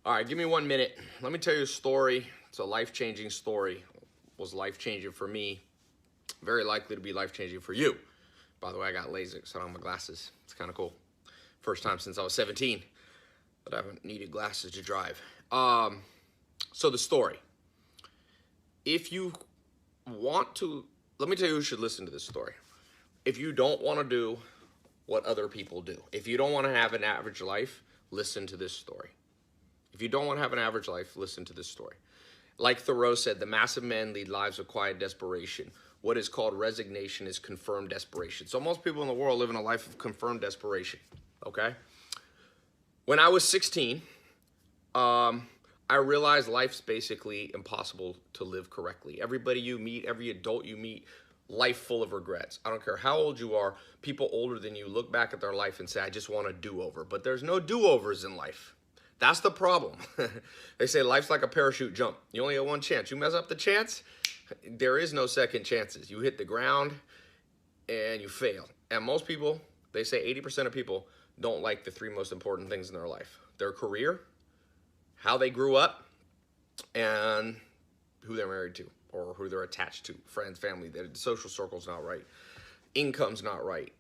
All right, give me 1 minute. Let me tell you a story. It's a life-changing story. It was life-changing for me. Very likely to be life-changing for you. By the way, I got LASIK, so I don't have my glasses. It's kind of cool. First time since I was 17 that I haven't needed glasses to drive. So the story. If you want to, let me tell you who should listen to this story. If you don't want to do what other people do, if you don't want to have an average life, listen to this story. If you don't want to have an average life, listen to this story. Like Thoreau said, the mass of men lead lives of quiet desperation. What is called resignation is confirmed desperation. So most people in the world live in a life of confirmed desperation, okay? When I was 16, I realized life's basically impossible to live correctly. Everybody you meet, every adult you meet, life full of regrets. I don't care how old you are, people older than you look back at their life and say, I just want a do-over. But there's no do-overs in life. That's the problem. They say life's like a parachute jump. You only have one chance. You mess up the chance, there is no second chances. You hit the ground and you fail. And most people, they say 80% of people don't like the three most important things in their life. Their career, how they grew up, and who they're married to or who they're attached to. Friends, family, the social circle's not right. Income's not right.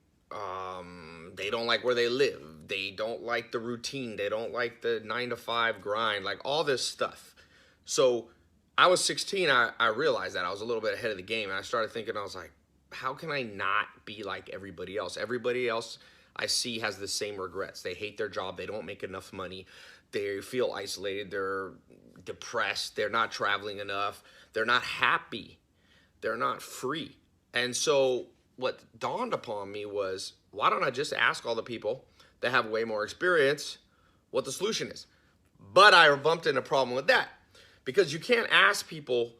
They don't like where they live. They don't like the routine. They don't like the 9-to-5 grind, like all this stuff. So I was 16. I realized that I was a little bit ahead of the game. And I started thinking, I was like, how can I not be like everybody else? Everybody else I see has the same regrets. They hate their job. They don't make enough money. They feel isolated. They're depressed. They're not traveling enough. They're not happy. They're not free. And so what dawned upon me was, why don't I just ask all the people that have way more experience what the solution is? But I bumped into a problem with that, because you can't ask people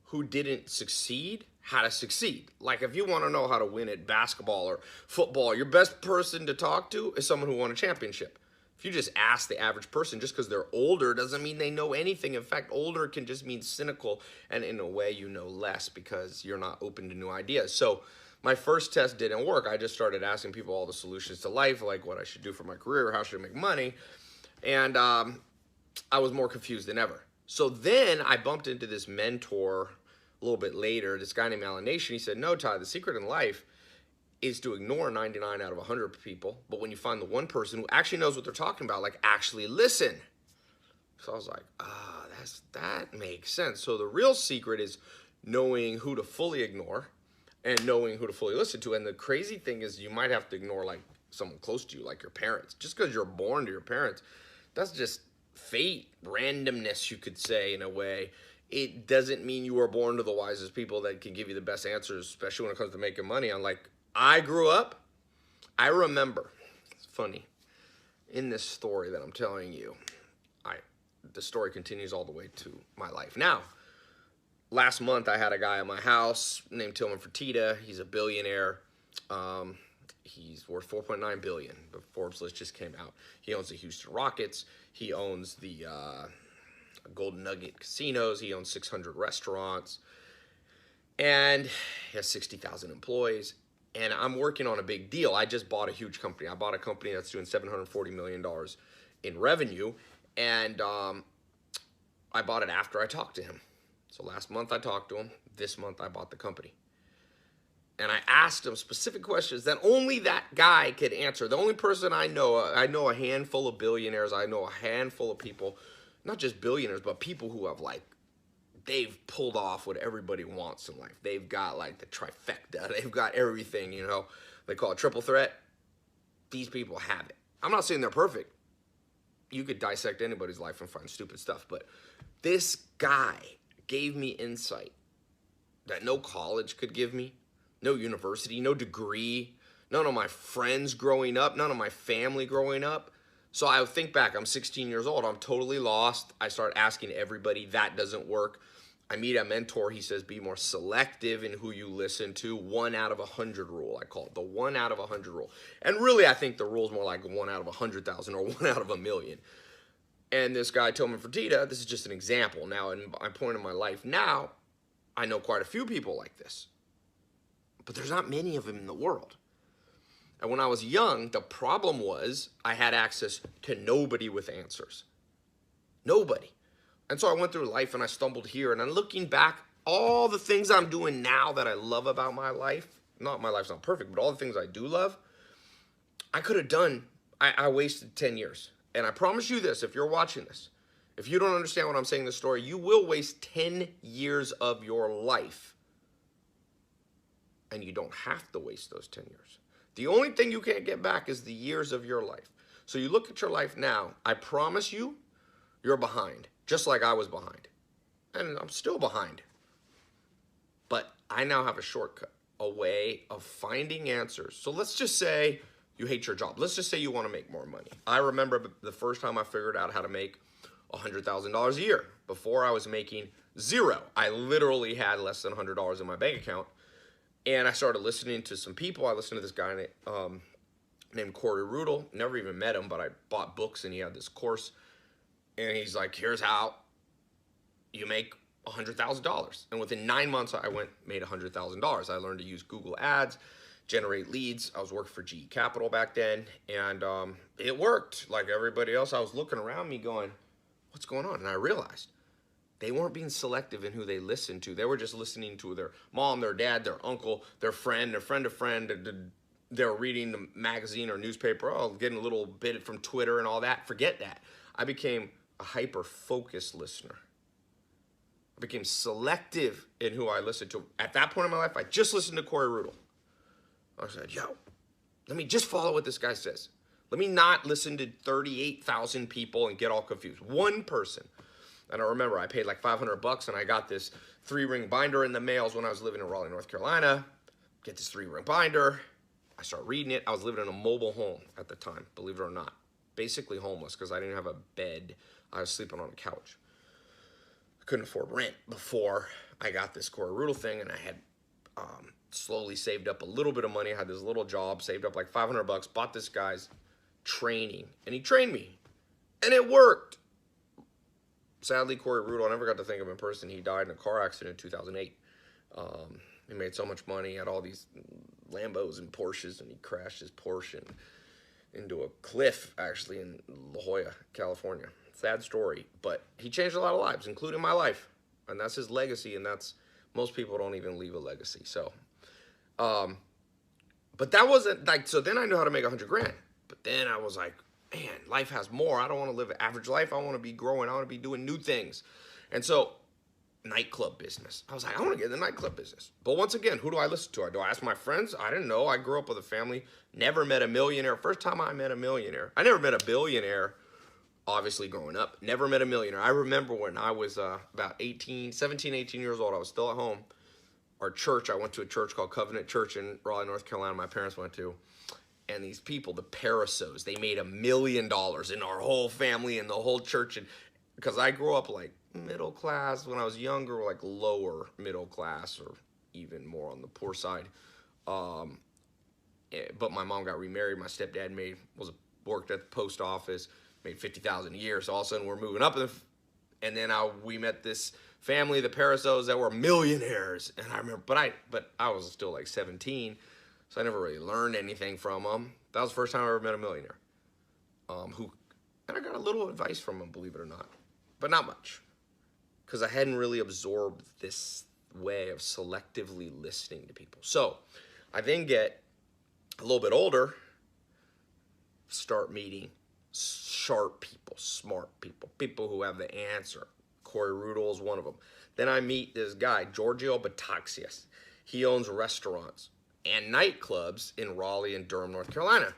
who didn't succeed how to succeed. Like if you want to know how to win at basketball or football, your best person to talk to is someone who won a championship. If you just ask the average person, just because they're older doesn't mean they know anything. In fact, older can just mean cynical, and in a way you know less because you're not open to new ideas. So my first test didn't work. I just started asking people all the solutions to life, like what I should do for my career, how should I make money, and I was more confused than ever. So then I bumped into this mentor a little bit later, this guy named Alan Nation. He said, no, Tai, the secret in life is to ignore 99 out of 100 people, but when you find the one person who actually knows what they're talking about, like actually listen. So I was like, that makes sense. So the real secret is knowing who to fully ignore and knowing who to fully listen to. And the crazy thing is you might have to ignore like someone close to you, like your parents. Just because you're born to your parents, that's just fate, randomness, you could say, in a way. It doesn't mean you were born to the wisest people that can give you the best answers, especially when it comes to making money. Unlike I grew up, I remember, it's funny, in this story that I'm telling you, the story continues all the way to my life. Now, last month I had a guy at my house named Tillman Fertitta. He's a billionaire. He's worth $4.9 billion. The Forbes list just came out. He owns the Houston Rockets. He owns the Golden Nugget casinos. He owns 600 restaurants. And he has 60,000 employees. And I'm working on a big deal. I just bought a huge company. I bought a company that's doing $740 million in revenue. And I bought it after I talked to him. So last month I talked to him. This month I bought the company. And I asked him specific questions that only that guy could answer. The only person I know a handful of billionaires. I know a handful of people, not just billionaires, but people who have like, they've pulled off what everybody wants in life. They've got like the trifecta. They've got everything, you know. They call it triple threat. These people have it. I'm not saying they're perfect. You could dissect anybody's life and find stupid stuff. But this guy gave me insight that no college could give me, no university, no degree, none of my friends growing up, none of my family growing up. So I think back, I'm 16 years old. I'm totally lost. I start asking everybody. That doesn't work. I meet a mentor. He says, be more selective in who you listen to. 1 out of 100 rule, I call it. The 1 out of 100 rule. And really, I think the rule is more like 1 out of 100,000 or 1 out of 1,000,000. And this guy, Tillman Fertitta, this is just an example. Now, in my point in my life now, I know quite a few people like this. But there's not many of them in the world. And when I was young, the problem was I had access to nobody with answers. Nobody. And so I went through life and I stumbled here. And I'm looking back, all the things I'm doing now that I love about my life, not my life's not perfect, but all the things I do love, I could have done, I wasted 10 years. And I promise you this, if you're watching this, if you don't understand what I'm saying in this story, you will waste 10 years of your life. And you don't have to waste those 10 years. The only thing you can't get back is the years of your life. So you look at your life now, I promise you, you're behind, just like I was behind. And I'm still behind. But I now have a shortcut, a way of finding answers. So let's just say you hate your job. Let's just say you want to make more money. I remember the first time I figured out how to make $100,000 a year. Before I was making zero. I literally had less than $100 in my bank account. And I started listening to some people. I listened to this guy named Corey Rudel. Never even met him, but I bought books and he had this course. And he's like, here's how you make $100,000. And within 9 months, I made $100,000. I learned to use Google Ads, generate leads. I was working for GE Capital back then. And it worked. Like everybody else, I was looking around me going, what's going on? And I realized they weren't being selective in who they listened to. They were just listening to their mom, their dad, their uncle, their friend of friend. They're reading the magazine or newspaper, getting a little bit from Twitter and all that. Forget that. I became a hyper-focused listener. I became selective in who I listened to. At that point in my life, I just listened to Corey Rudel. I said, yo, let me just follow what this guy says. Let me not listen to 38,000 people and get all confused. One person. And I remember I paid like $500 and I got this 3-ring binder in the mails when I was living in Raleigh, North Carolina. Get this 3-ring binder. I start reading it. I was living in a mobile home at the time, believe it or not. Basically homeless because I didn't have a bed. I was sleeping on a couch. I couldn't afford rent before I got this Corey Rudel thing, and I had slowly saved up a little bit of money. I had this little job, saved up like $500, bought this guy's training, and he trained me, and it worked. Sadly, Corey Rudel, I never got to think of him in person. He died in a car accident in 2008. He made so much money, had all these Lambos and Porsches, and he crashed his Porsche into a cliff, actually, in La Jolla, California. Sad story, but he changed a lot of lives, including my life, and that's his legacy, and that's, most people don't even leave a legacy, so. But that wasn't, like, so then I knew how to make $100,000, but then I was like, man, life has more. I don't want to live an average life. I want to be growing. I want to be doing new things. And so, nightclub business. I was like, I want to get in the nightclub business. But once again, who do I listen to? Do I ask my friends? I didn't know. I grew up with a family, never met a millionaire. First time I met a millionaire. I never met a billionaire, obviously growing up. Never met a millionaire. I remember when I was about 17, 18 years old. I was still at home. Our church, I went to a church called Covenant Church in Raleigh, North Carolina. My parents went to. And these people, the Parasos, they made $1 million in our whole family and the whole church. And because I grew up like middle class when I was younger, like lower middle class or even more on the poor side. But my mom got remarried. My stepdad worked at the post office, made $50,000 a year. So all of a sudden we're moving up, and then we met this family, the Parasos, that were millionaires. And I remember, but I was still like 17. So I never really learned anything from them. That was the first time I ever met a millionaire. And I got a little advice from him, believe it or not. But not much. Because I hadn't really absorbed this way of selectively listening to people. So I then get a little bit older, start meeting sharp people, smart people, people who have the answer. Corey Rudel is one of them. Then I meet this guy, Giorgio Bataxias. He owns restaurants and nightclubs in Raleigh and Durham, North Carolina.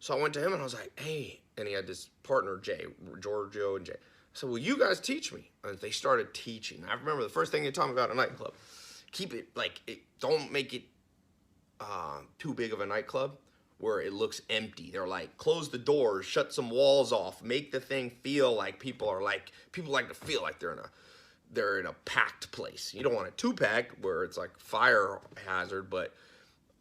So I went to him and I was like, hey, and he had this partner, Jay, Giorgio and Jay. I said, will you guys teach me? And they started teaching. I remember the first thing they taught me about a nightclub. Keep it, don't make it too big of a nightclub where it looks empty. They're like, close the doors, shut some walls off, make the thing feel like people like to feel like they're in a packed place. You don't want it too packed where it's like fire hazard, but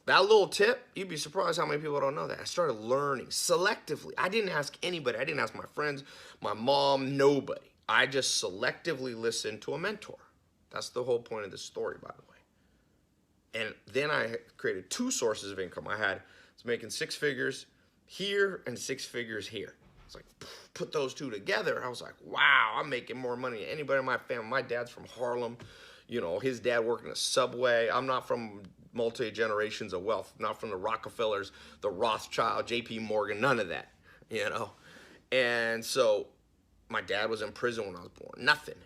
that little tip, you'd be surprised how many people don't know that. I started learning selectively. I didn't ask anybody. I didn't ask my friends, my mom, nobody. I just selectively listened to a mentor. That's the whole point of this story, by the way. And then I created 2 sources of income. I was making 6 figures here and 6 figures here. It's like, put those two together. I was like, wow, I'm making more money than anybody in my family. My dad's from Harlem. You know, his dad worked in a Subway. I'm not from multi-generations of wealth, not from the Rockefellers, the Rothschild, JP Morgan, none of that, you know. And so my dad was in prison when I was born, nothing.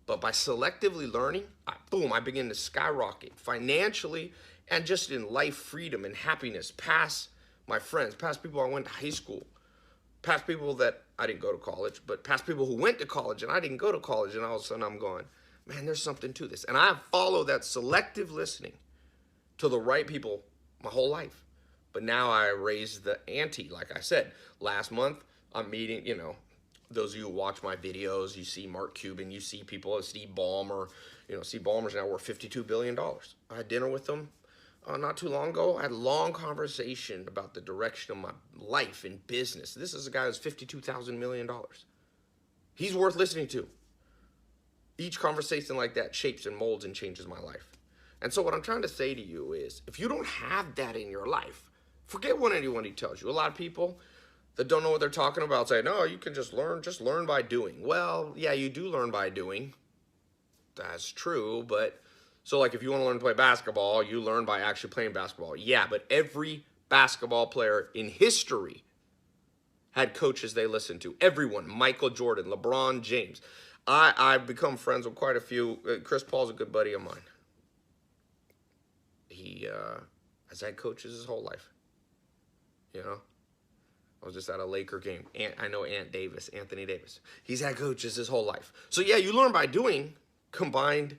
But by selectively learning, I began to skyrocket financially and just in life freedom and happiness past my friends, past people I went to high school, past people that I didn't go to college, but past people who went to college and I didn't go to college. And all of a sudden I'm going, man, there's something to this. And I follow that selective listening to the right people my whole life. But now I raised the ante. Like I said, last month I'm meeting, you know, those of you who watch my videos, you see Mark Cuban, you see people, Steve Ballmer, you know, Steve Ballmer's now worth $52 billion. I had dinner with him not too long ago. I had a long conversation about the direction of my life and business. This is a guy who's $52,000 million. He's worth listening to. Each conversation like that shapes and molds and changes my life. And so what I'm trying to say to you is, if you don't have that in your life, forget what anybody tells you. A lot of people that don't know what they're talking about say, no, you can just learn by doing. Well, yeah, you do learn by doing. That's true, but so like if you want to learn to play basketball, you learn by actually playing basketball. Yeah, but every basketball player in history had coaches they listened to. Everyone, Michael Jordan, LeBron James. I've become friends with quite a few. Chris Paul's a good buddy of mine. He has had coaches his whole life, you know. I was just at a Laker game. I know Anthony Davis. He's had coaches his whole life. So yeah, you learn by doing combined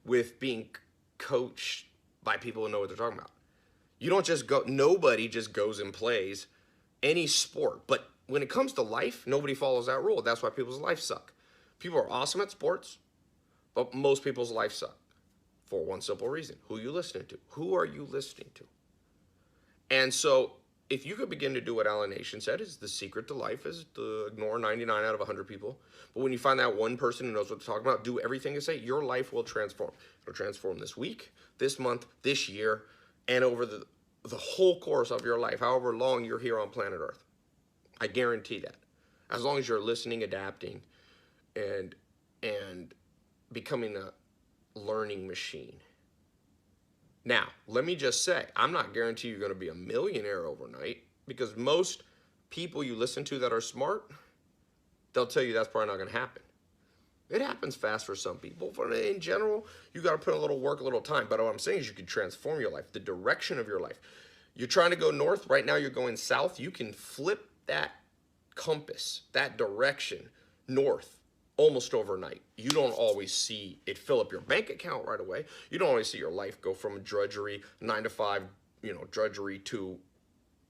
with being coached by people who know what they're talking about. You don't just go, nobody just goes and plays any sport. But when it comes to life, nobody follows that rule. That's why people's lives suck. People are awesome at sports, but most people's lives suck for one simple reason. Who are you listening to? Who are you listening to? And so if you could begin to do what Alan Nation said, is the secret to life is to ignore 99 out of 100 people. But when you find that one person who knows what they're talking about, do everything they say, your life will transform. It'll transform this week, this month, this year, and over the whole course of your life, however long you're here on planet Earth. I guarantee that. As long as you're listening, adapting, and becoming a learning machine. Now, let me just say, I'm not guaranteeing you're going to be a millionaire overnight, because most people you listen to that are smart, they'll tell you that's probably not going to happen. It happens fast for some people, but in general, you got to put a little work, a little time. But what I'm saying is you can transform your life, the direction of your life. You're trying to go north, right now you're going south. You can flip that compass, that direction, north, almost overnight. You don't always see it fill up your bank account right away. You don't always see your life go from drudgery, 9 to 5, drudgery to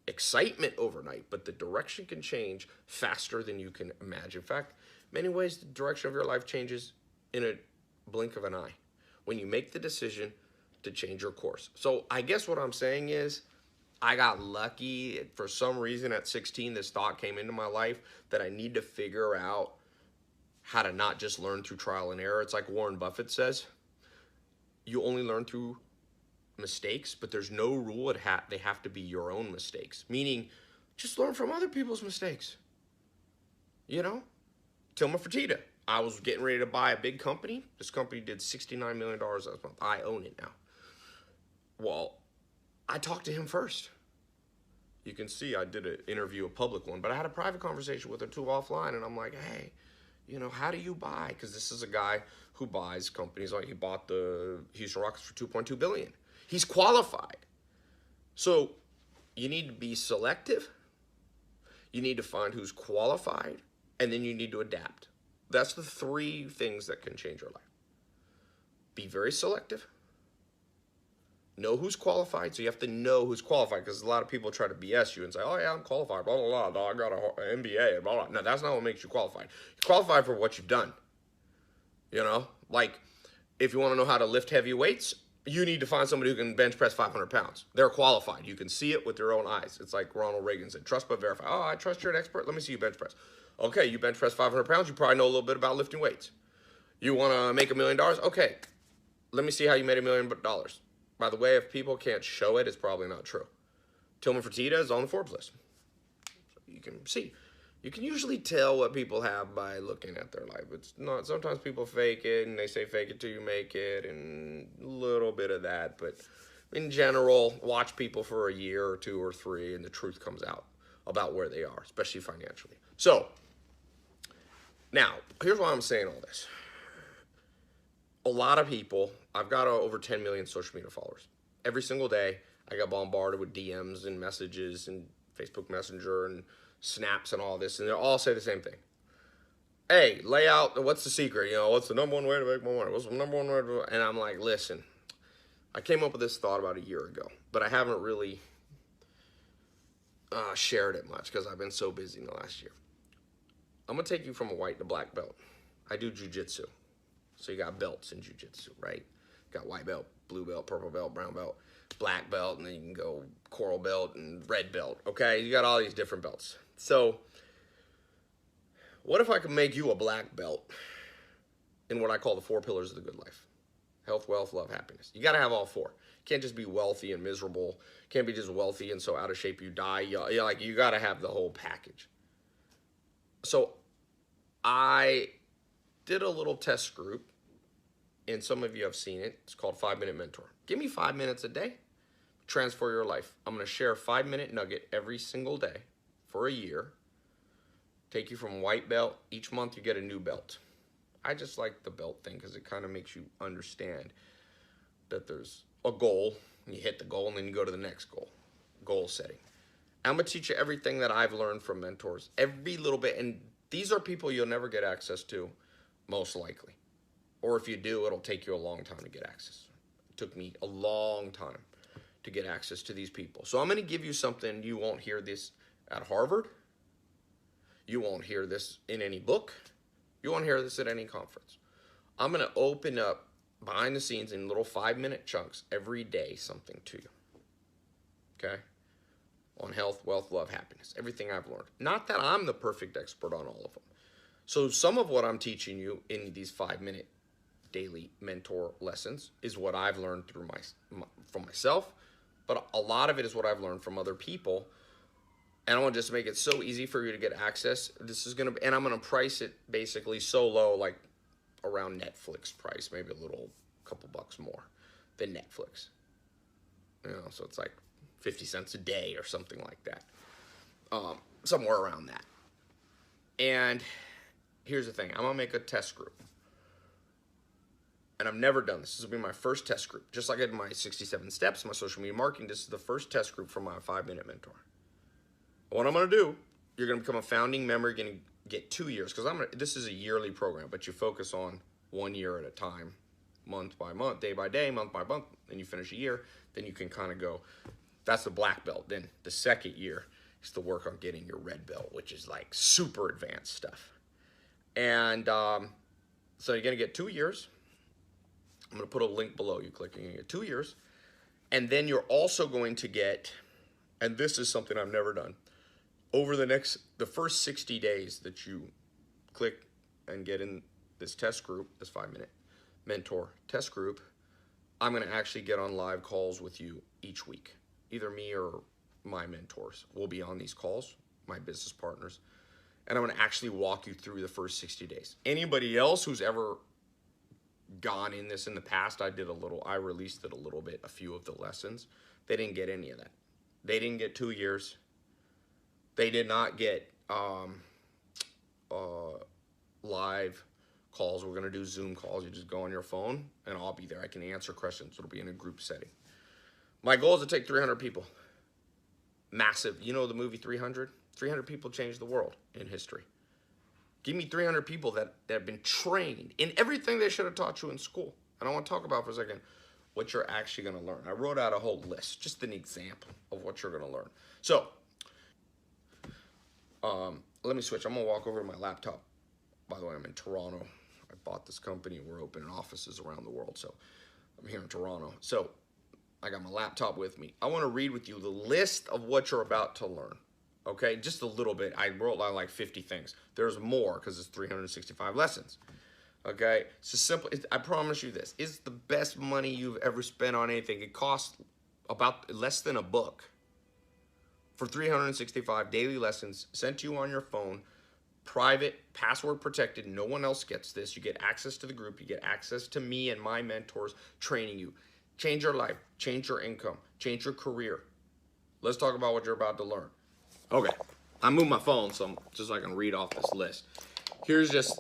excitement overnight, but the direction can change faster than you can imagine. In fact, many ways the direction of your life changes in a blink of an eye when you make the decision to change your course. So I guess what I'm saying is I got lucky. For some reason at 16, this thought came into my life that I need to figure out how to not just learn through trial and error. It's like Warren Buffett says, you only learn through mistakes, but there's no rule they have to be your own mistakes. Meaning, just learn from other people's mistakes. You know? Tilma Fertitta. I was getting ready to buy a big company. This company did $69 million last month. I own it now. Well, I talked to him first. You can see I did an interview, a public one, but I had a private conversation with her too offline, and I'm like, hey, how do you buy? Because this is a guy who buys companies. Like, he bought the Houston Rockets for $2.2 billion. He's qualified. So you need to be selective. You need to find who's qualified, and then you need to adapt. That's the 3 things that can change your life. Be very selective. Know who's qualified. So you have to know who's qualified, because a lot of people try to BS you and say, oh yeah, I'm qualified, blah, blah, blah, I got an MBA, blah, blah. No, that's not what makes you qualified. You're qualified for what you've done. Like if you want to know how to lift heavy weights, you need to find somebody who can bench press 500 pounds. They're qualified. You can see it with your own eyes. It's like Ronald Reagan said, trust but verify. Oh, I trust you're an expert. Let me see you bench press. Okay, you bench press 500 pounds. You probably know a little bit about lifting weights. You want to make $1 million? Okay, let me see how you made $1 million. By the way, if people can't show it, it's probably not true. Tilma Fertitta is on the Forbes list. So you can see. You can usually tell what people have by looking at their life. It's not, sometimes people fake it and they say fake it till you make it and a little bit of that. But in general, watch people for a year or two or three and the truth comes out about where they are, especially financially. So now, here's why I'm saying all this. A lot of people, I've got over 10 million social media followers. Every single day, I got bombarded with DMs and messages and Facebook Messenger and snaps and all this, and they all say the same thing. Hey, lay out, what's the secret? You know, what's the number one way to make more money? What's the number one way to... And I'm like, listen, I came up with this thought about a year ago, but I haven't really shared it much because I've been so busy in the last year. I'm going to take you from a white to black belt. I do jujitsu. So you got belts in jujitsu, right? You got white belt, blue belt, purple belt, brown belt, black belt, and then you can go coral belt and red belt, okay? You got all these different belts. So what if I could make you a black belt in what I call the 4 pillars of the good life? Health, wealth, love, happiness. You got to have all 4. You can't just be wealthy and miserable. You can't be just wealthy and so out of shape you die. You got to have the whole package. So I did a little test group, and some of you have seen it. It's called 5-Minute Mentor. Give me 5 minutes a day, transform your life. I'm going to share a 5-minute nugget every single day for a year. Take you from white belt. Each month you get a new belt. I just like the belt thing because it kind of makes you understand that there's a goal, and you hit the goal, and then you go to the next goal. Goal setting. I'm going to teach you everything that I've learned from mentors, every little bit. And these are people you'll never get access to, most likely. Or if you do, it'll take you a long time to get access. It took me a long time to get access to these people. So I'm going to give you something. You won't hear this at Harvard. You won't hear this in any book. You won't hear this at any conference. I'm going to open up behind the scenes in little 5-minute chunks every day something to you. Okay? On health, wealth, love, happiness. Everything I've learned. Not that I'm the perfect expert on all of them. So some of what I'm teaching you in these 5-minute daily mentor lessons is what I've learned through from myself, but a lot of it is what I've learned from other people. And I want to just make it so easy for you to get access. This is going to, and I'm going to price it basically so low, like around Netflix price, maybe a couple bucks more than Netflix. You know, so it's like 50 cents a day or something like that. Somewhere around that. And here's the thing. I'm going to make a test group. And I've never done this. This will be my first test group. Just like I did my 67 steps, my social media marketing, this is the first test group for my 5-minute mentor. What I'm going to do, you're going to become a founding member. You're going to get 2 years. Because this is a yearly program, but you focus on 1 year at a time, month by month, day by day, month by month. Then you finish a year. Then you can kind of go, that's the black belt. Then the second year is to work on getting your red belt, which is like super advanced stuff. And so you're going to get 2 years. I'm going to put a link below. You click and you get 2 years. And then you're also going to get, and this is something I've never done, over the first 60 days that you click and get in this test group, this 5-minute mentor test group, I'm going to actually get on live calls with you each week. Either me or my mentors will be on these calls, my business partners, and I'm going to actually walk you through the first 60 days. Anybody else who's ever gone in this in the past, I released it a little bit, a few of the lessons. They didn't get any of that. They didn't get 2 years. They did not get live calls. We're going to do Zoom calls. You just go on your phone, and I'll be there. I can answer questions. It'll be in a group setting. My goal is to take 300 people. Massive. You know the movie 300? 300 people changed the world in history. Give me 300 people that have been trained in everything they should have taught you in school. And I want to talk about for a second what you're actually going to learn. I wrote out a whole list, just an example of what you're going to learn. So, let me switch. I'm going to walk over to my laptop. By the way, I'm in Toronto. I bought this company. We're opening offices around the world. So I'm here in Toronto. So I got my laptop with me. I want to read with you the list of what you're about to learn. Okay, just a little bit. I wrote down like 50 things. There's more because it's 365 lessons. Okay, it's just simple. I promise you this. It's the best money you've ever spent on anything. It costs about less than a book for 365 daily lessons sent to you on your phone private, password protected. No one else gets this. You get access to the group. You get access to me and my mentors training you. Change your life, change your income, change your career. Let's talk about what you're about to learn. Okay, I moved my phone just so I can read off this list.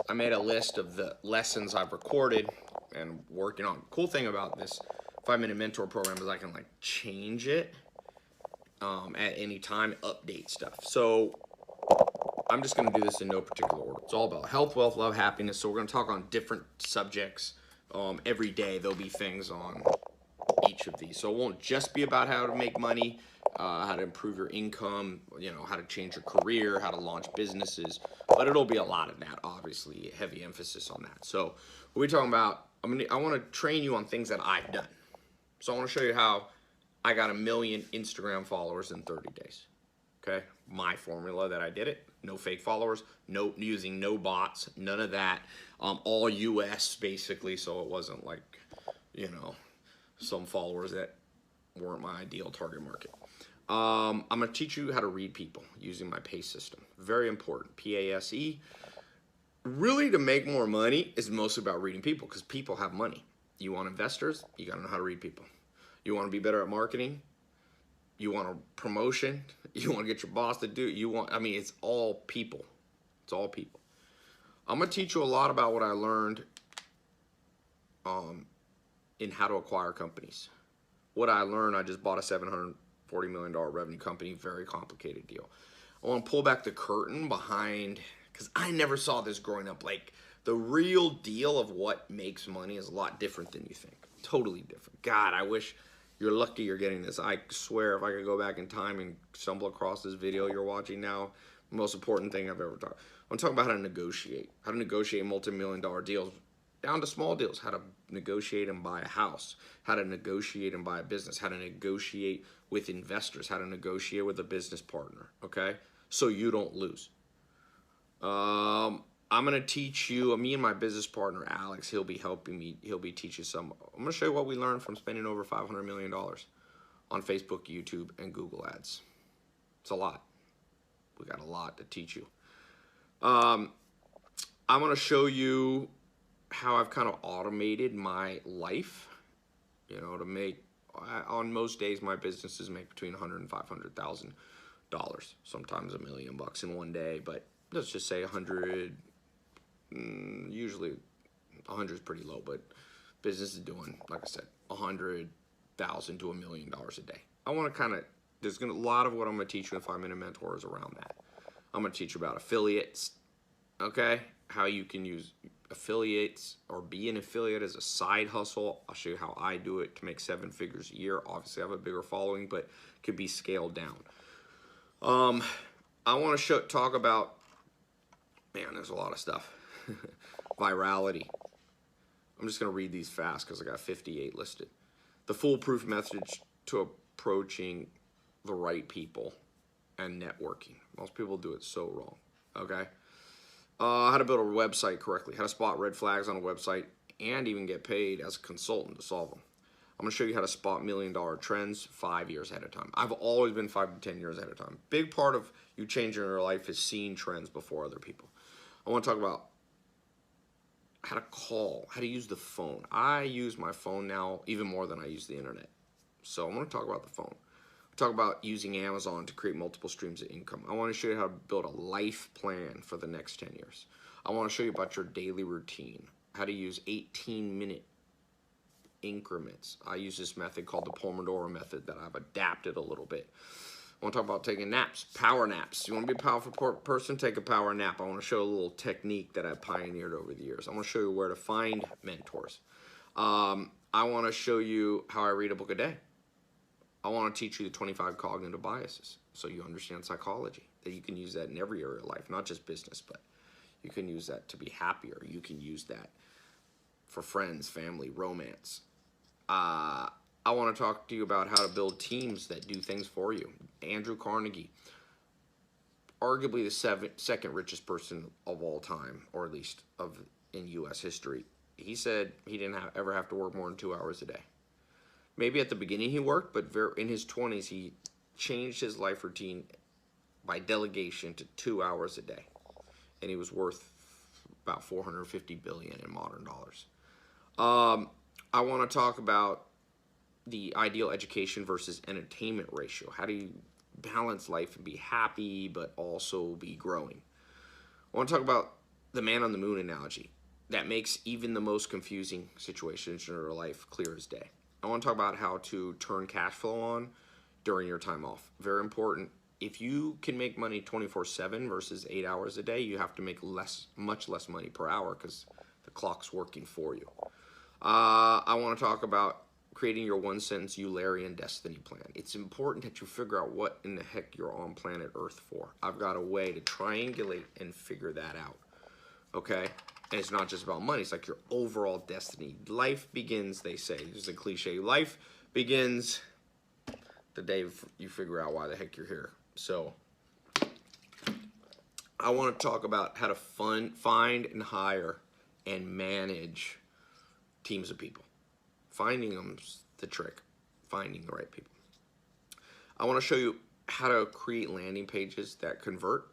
I made a list of the lessons I've recorded and working on. Cool thing about this 5-minute mentor program is I can like change it at any time, update stuff. So I'm just gonna do this in no particular order. It's all about health, wealth, love, happiness. So we're gonna talk on different subjects. Every day there'll be things on each of these. So it won't just be about how to make money, how to improve your income, how to change your career, how to launch businesses, but it'll be a lot of that, obviously, heavy emphasis on that. So what we're talking about, I want to train you on things that I've done. So I want to show you how I got 1 million Instagram followers in 30 days. Okay, my formula that I did it. No fake followers, using no bots, none of that. All US basically, so it wasn't like, some followers that weren't my ideal target market. I'm gonna teach you how to read people using my PACE system. Very important, PASE. Really, to make more money is mostly about reading people because people have money. You want investors, you gotta know how to read people. You wanna be better at marketing, you want a promotion, you wanna get your boss to do it, it's all people. It's all people. I'm gonna teach you a lot about what I learned in how to acquire companies. What I learned, I just bought a $740 million revenue company, very complicated deal. I want to pull back the curtain behind, because I never saw this growing up. Like, the real deal of what makes money is a lot different than you think. Totally different. God, I wish you're lucky you're getting this. I swear if I could go back in time and stumble across this video you're watching now, the most important thing I've ever taught. I'm talking about how to negotiate multi-million-dollar deals down to small deals, how to negotiate and buy a house, how to negotiate and buy a business, how to negotiate with investors, how to negotiate with a business partner, okay? So you don't lose. I'm gonna teach you, me and my business partner, Alex, he'll be helping me, he'll be teaching I'm gonna show you what we learned from spending over $500 million on Facebook, YouTube, and Google ads. It's a lot. We got a lot to teach you. I'm gonna show you how I've kind of automated my life, to make, on most days, my businesses make between $100,000 and $500,000. Sometimes $1 million in one day, but let's just say 100, usually 100 is pretty low, but business is doing, like I said, 100,000 to $1 million a day. I want to there's a lot of what I'm going to teach you in 5-minute mentor is around that. I'm going to teach you about affiliates, okay? How you can use affiliates or be an affiliate as a side hustle. I'll show you how I do it to make 7 figures a year. Obviously I have a bigger following, but could be scaled down. I want to talk about, man, there's a lot of stuff. Virality. I'm just going to read these fast because I got 58 listed. The foolproof message to approaching the right people and networking. Most people do it so wrong, okay? How to build a website correctly, how to spot red flags on a website, and even get paid as a consultant to solve them. I'm going to show you how to spot $1 million trends 5 years ahead of time. I've always been 5 to 10 years ahead of time. Big part of you changing your life is seeing trends before other people. I want to talk about how to call, how to use the phone. I use my phone now even more than I use the internet. So I'm going to talk about the phone. Talk about using Amazon to create multiple streams of income. I want to show you how to build a life plan for the next 10 years. I want to show you about your daily routine, how to use 18-minute increments. I use this method called the Pomodoro method that I've adapted a little bit. I want to talk about taking naps, power naps. You want to be a powerful person, take a power nap. I want to show a little technique that I pioneered over the years. I want to show you where to find mentors. I want to show you how I read a book a day. I want to teach you the 25 cognitive biases so you understand psychology, that you can use that in every area of life, not just business, but you can use that to be happier. You can use that for friends, family, romance. I want to talk to you about how to build teams that do things for you. Andrew Carnegie, arguably the second richest person of all time, or at least in U.S. history. He said he didn't ever have to work more than 2 hours a day. Maybe at the beginning he worked, but in his 20s he changed his life routine by delegation to 2 hours a day. and he was worth about 450 billion in modern dollars. I want to talk about the ideal education versus entertainment ratio. How do you balance life and be happy but also be growing? I want to talk about the man on the moon analogy that makes even the most confusing situations in your life clear as day. I want to talk about how to turn cash flow on during your time off. Very important. If you can make money 24/7 versus 8 hours a day, you have to make much less money per hour because the clock's working for you. I want to talk about creating your one-sentence Eulerian destiny plan. It's important that you figure out what in the heck you're on planet Earth for. I've got a way to triangulate and figure that out, okay? And it's not just about money. It's like your overall destiny. Life begins, they say, this is a cliche, life begins the day you figure out why the heck you're here. So I want to talk about how to find and hire and manage teams of people. Finding them's the trick, finding the right people. I want to show you how to create landing pages that convert.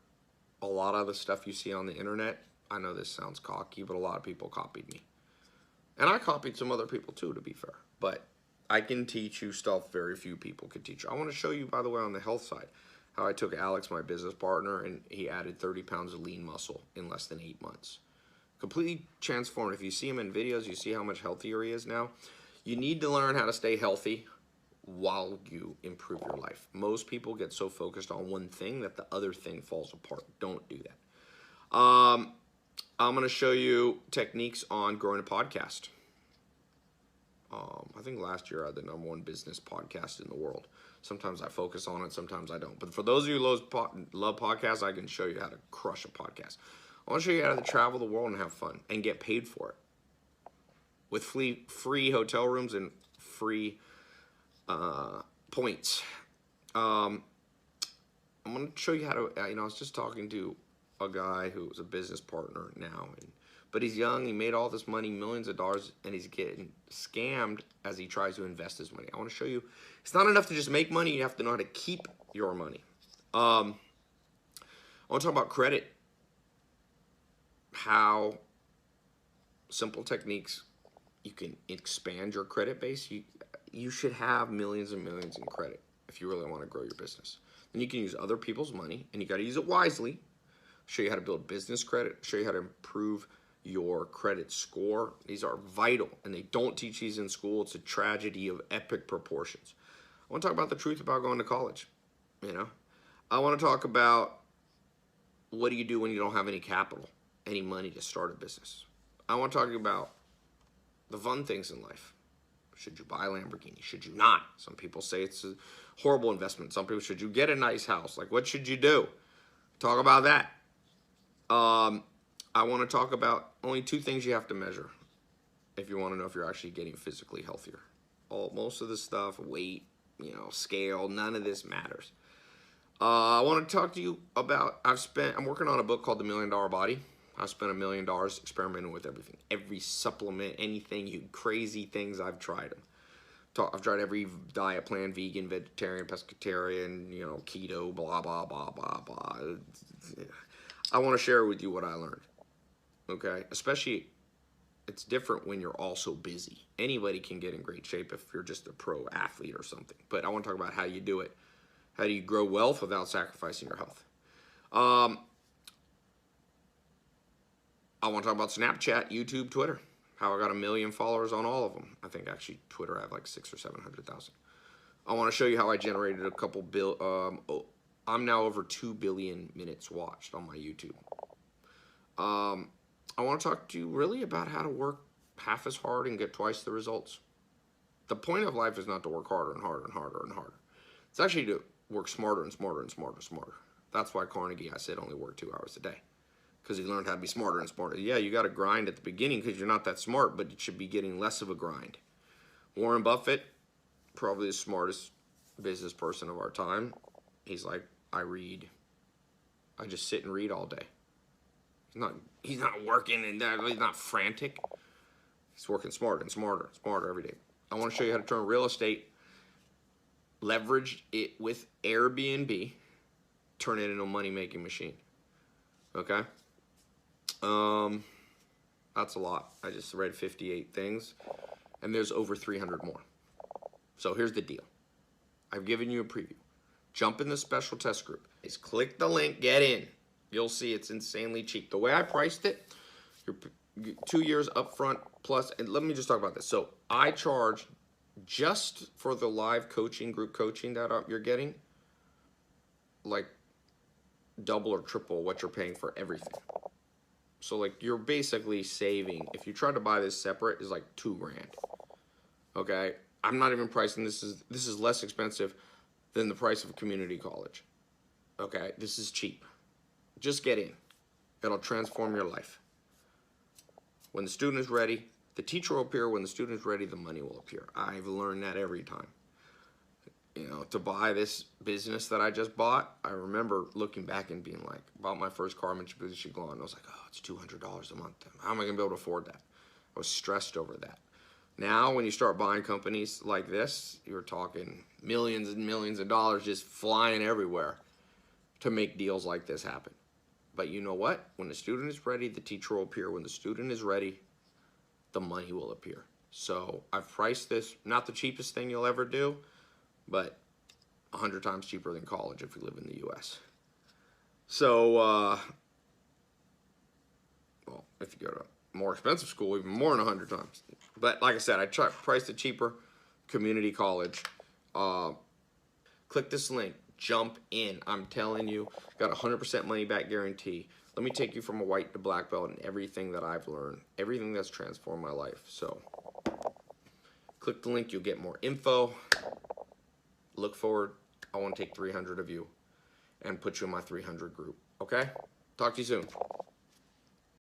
A lot of the stuff you see on the internet, I know this sounds cocky, but a lot of people copied me. And I copied some other people too, to be fair. But I can teach you stuff very few people could teach you. I want to show you, by the way, on the health side, how I took Alex, my business partner, and he added 30 pounds of lean muscle in less than 8 months. Completely transformed. If you see him in videos, you see how much healthier he is now. You need to learn how to stay healthy while you improve your life. Most people get so focused on one thing that the other thing falls apart. Don't do that. I'm going to show you techniques on growing a podcast. I think last year I had the #1 business podcast in the world. Sometimes I focus on it, sometimes I don't. But for those of you who love podcasts, I can show you how to crush a podcast. I want to show you how to travel the world and have fun and get paid for it. With free hotel rooms and free points. I'm going to show you how to, I was just talking to a guy who's a business partner now, but he's young, he made all this money, millions of dollars, and he's getting scammed as he tries to invest his money. I want to show you, it's not enough to just make money, you have to know how to keep your money. I want to talk about credit, how simple techniques you can expand your credit base. You should have millions and millions in credit if you really want to grow your business. Then you can use other people's money, and you got to use it wisely. Show you how to build business credit, show you how to improve your credit score. These are vital, and they don't teach these in school. It's a tragedy of epic proportions. I want to talk about the truth about going to college. I want to talk about what do you do when you don't have any capital, any money to start a business. I want to talk about the fun things in life. Should you buy a Lamborghini? Should you not? Some people say it's a horrible investment. Some people, should you get a nice house? Like, what should you do? Talk about that. I want to talk about only 2 things you have to measure if you want to know if you're actually getting physically healthier. Most of the stuff, weight, scale, none of this matters. I want to talk to you about, I'm working on a book called The $1 Million Body. I spent $1 million experimenting with everything. Every supplement, anything, crazy things, I've tried them. I've tried every diet plan, vegan, vegetarian, pescatarian, keto, blah, blah, blah, blah, blah. I want to share with you what I learned, okay? Especially, it's different when you're also busy. Anybody can get in great shape if you're just a pro athlete or something. But I want to talk about how you do it. How do you grow wealth without sacrificing your health? I want to talk about Snapchat, YouTube, Twitter. How I got 1 million followers on all of them. I think actually Twitter I have like 600,000 or 700,000. I want to show you how I generated a couple I'm now over 2 billion minutes watched on my YouTube. I want to talk to you really about how to work half as hard and get twice the results. The point of life is not to work harder and harder and harder and harder. It's actually to work smarter and smarter and smarter and smarter. That's why Carnegie, I said, only work 2 hours a day. Because he learned how to be smarter and smarter. Yeah, you got to grind at the beginning because you're not that smart, but you should be getting less of a grind. Warren Buffett, probably the smartest business person of our time. He's like, I just sit and read all day. He's not working and he's not frantic. He's working smarter and smarter and smarter every day. I want to show you how to turn real estate, leverage it with Airbnb, turn it into a money-making machine. Okay? That's a lot. I just read 58 things, and there's over 300 more. So here's the deal. I've given you a preview. Jump in the special test group. Just click the link, get in. You'll see it's insanely cheap. The way I priced it, you're 2 years upfront plus, and let me just talk about this. So I charge just for the live coaching, group coaching that you're getting, like double or triple what you're paying for everything. So like you're basically saving, if you try to buy this separate, is like $2,000. Okay, I'm not even pricing this is less expensive than the price of a community college. Okay, this is cheap. Just get in. It'll transform your life. When the student is ready, the teacher will appear. When the student is ready, the money will appear. I've learned that every time. You know, to buy this business that I just bought, I remember looking back and being like, bought my first car, Mitsubishi Glan. I was like, oh, it's $200 a month. How am I gonna be able to afford that? I was stressed over that. Now, when you start buying companies like this, you're talking millions and millions of dollars just flying everywhere to make deals like this happen. But you know what? When the student is ready, the teacher will appear. When the student is ready, the money will appear. So I've priced this, not the cheapest thing you'll ever do, but 100 times cheaper than college if you live in the US. So, well, if you go to a more expensive school, even more than 100 times. But like I said, I priced it cheaper, community college. Click this link, jump in. I'm telling you, got 100% money back guarantee. Let me take you from a white to black belt and everything that I've learned, everything that's transformed my life. So click the link, you'll get more info. Look forward. I want to take 300 of you and put you in my 300 group. Okay? Talk to you soon.